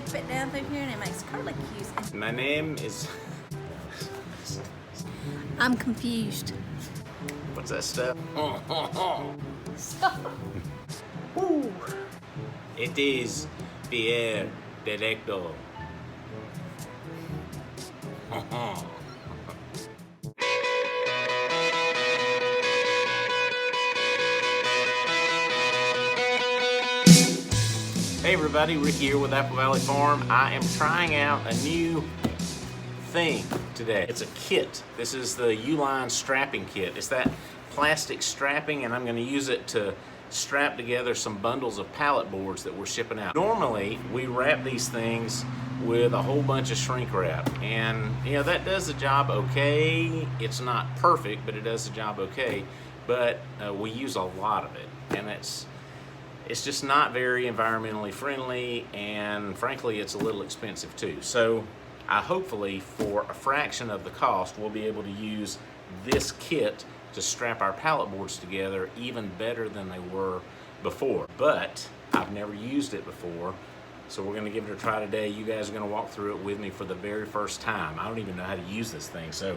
dip it down through here and it makes curlicues. My name is... I'm confused. What's that stuff? Stop. Woo. It is Pierre Directo. Hey everybody, Ricky here with Apple Valley Farm. I am trying out a new thing today. It's a kit. This is the Uline strapping kit. It's that plastic strapping, and I'm going to use it to strap together some bundles of pallet boards that we're shipping out. Normally, we wrap these things with a whole bunch of shrink wrap, and you know that does the job okay. It's not perfect, but it does the job okay. But we use a lot of it, and it's just not very environmentally friendly, and frankly it's a little expensive too. So hopefully for a fraction of the cost we'll be able to use this kit to strap our pallet boards together even better than they were before. But I've never used it before, so we're going to give it a try today. You guys are going to walk through it with me for the very first time. I don't even know how to use this thing, so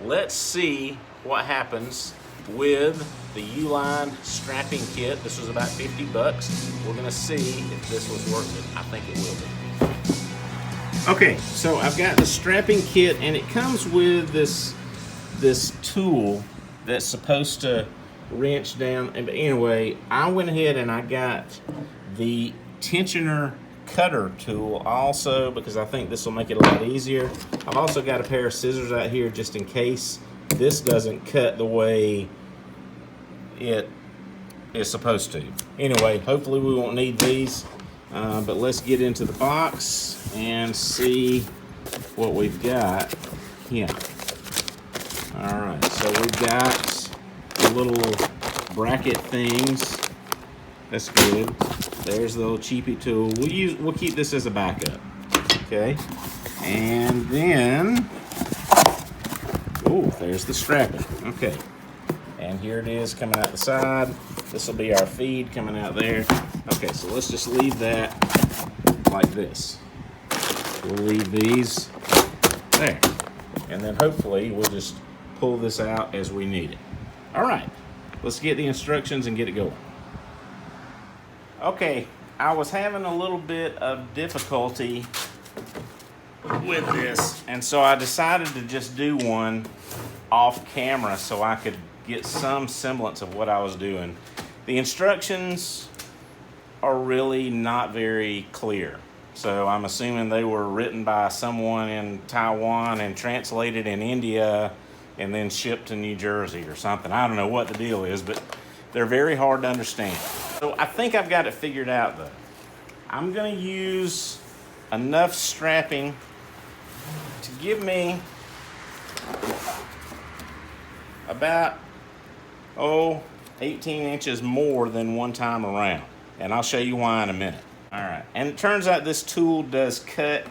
let's see what happens with the Uline strapping kit. This was about 50 bucks. We're gonna see if this was worth it. I think it will be. Okay, so I've got the strapping kit, and it comes with this tool that's supposed to wrench down. But anyway, I went ahead and I got the tensioner cutter tool also, because I think this will make it a lot easier. I've also got a pair of scissors out here just in case this doesn't cut the way it is supposed to. Anyway, hopefully we won't need these, but let's get into the box and see what we've got here. All right, so we've got the little bracket things. That's good. There's the little cheapy tool. We'll keep this as a backup. Okay, and then there's the strapping. Okay, and here it is coming out the side. This will be our feed coming out there. Okay, so let's just leave that like this. We'll leave these there, and then hopefully we'll just pull this out as we need it. All right, let's get the instructions and get it going. Okay, I was having a little bit of difficulty with this, and so I decided to just do one off camera so I could get some semblance of what I was doing. The instructions are really not very clear, so I'm assuming they were written by someone in Taiwan and translated in India and then shipped to New Jersey or something. I don't know what the deal is, but they're very hard to understand. So I think I've got it figured out though. I'm gonna use enough strapping to give me about 18 inches more than one time around, and I'll show you why in a minute. All right, and it turns out this tool does cut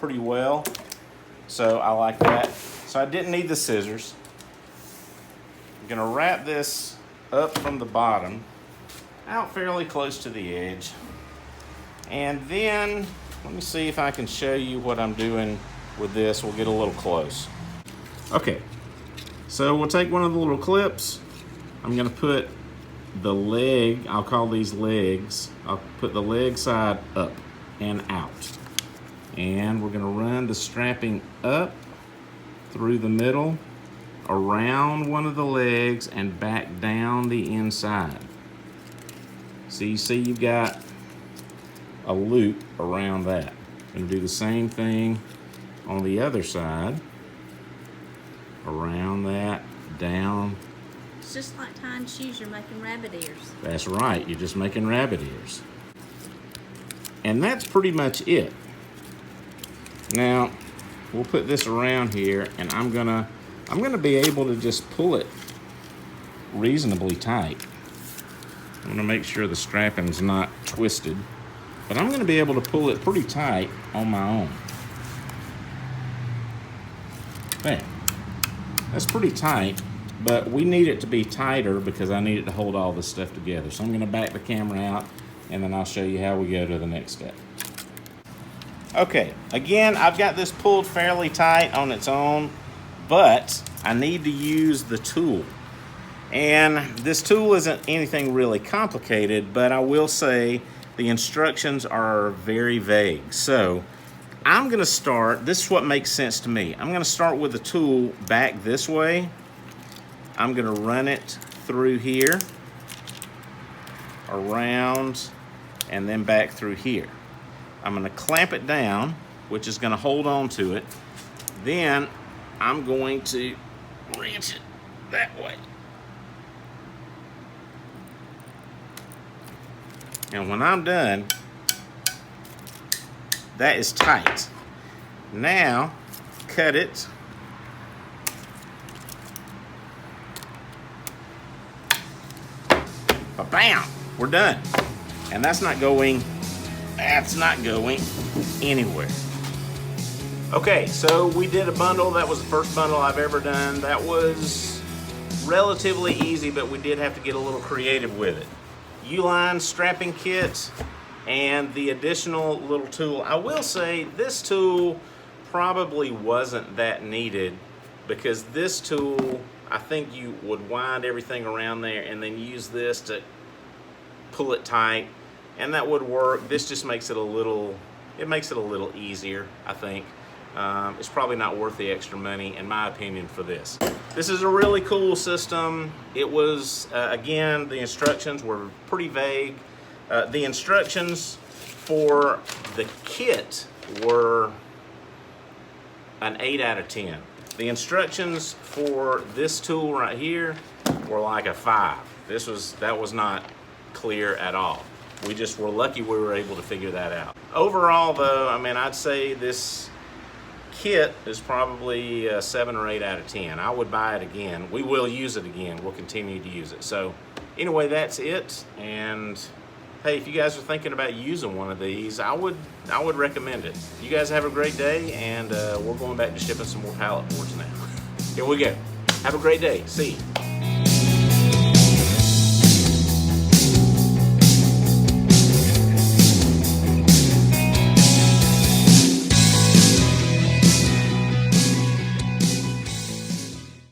pretty well, so I like that. So I didn't need the scissors. I'm gonna wrap this up from the bottom out fairly close to the edge, and then let me see if I can show you what I'm doing with this. We'll get a little close. Okay, so we'll take one of the little clips. I'm gonna put the leg, I'll call these legs, I'll put the leg side up and out. And we're gonna run the strapping up through the middle, around one of the legs, and back down the inside. So you see you've got a loop around that. I'm gonna do the same thing on the other side, around that, down. It's just like tying shoes, you're making rabbit ears. That's right, you're just making rabbit ears. And that's pretty much it. Now, we'll put this around here, and I'm gonna be able to just pull it reasonably tight. I'm gonna make sure the strapping's not twisted, but I'm gonna be able to pull it pretty tight on my own. There, that's pretty tight, but we need it to be tighter because I need it to hold all this stuff together. So I'm gonna back the camera out, and then I'll show you how we go to the next step. Okay, again, I've got this pulled fairly tight on its own, but I need to use the tool. And this tool isn't anything really complicated, but I will say the instructions are very vague. So I'm gonna start, this is what makes sense to me. I'm gonna start with the tool back this way. I'm gonna run it through here, around, and then back through here. I'm gonna clamp it down, which is gonna hold on to it. Then I'm going to wrench it that way. And when I'm done, that is tight. Now, cut it. Bam! We're done. And that's not going anywhere. Okay, so we did a bundle. That was the first bundle I've ever done. That was relatively easy, but we did have to get a little creative with it. Uline strapping kit and the additional little tool. I will say this tool probably wasn't that needed, because this tool, I think you would wind everything around there and then use this to pull it tight, and that would work. This just makes it a little, easier, I think. It's probably not worth the extra money, in my opinion, for this. This is a really cool system. It was, again, the instructions were pretty vague. The instructions for the kit were an 8 out of 10. The instructions for this tool right here were like a 5. That was not clear at all. We just were lucky we were able to figure that out. Overall though, I mean, I'd say this kit is probably a 7 or 8 out of 10. I would buy it again. We will use it again. We'll continue to use it. So anyway, that's it. And hey, if you guys are thinking about using one of these, I would recommend it. You guys have a great day, and we're going back to shipping some more pallet boards now. Here we go. Have a great day. See you.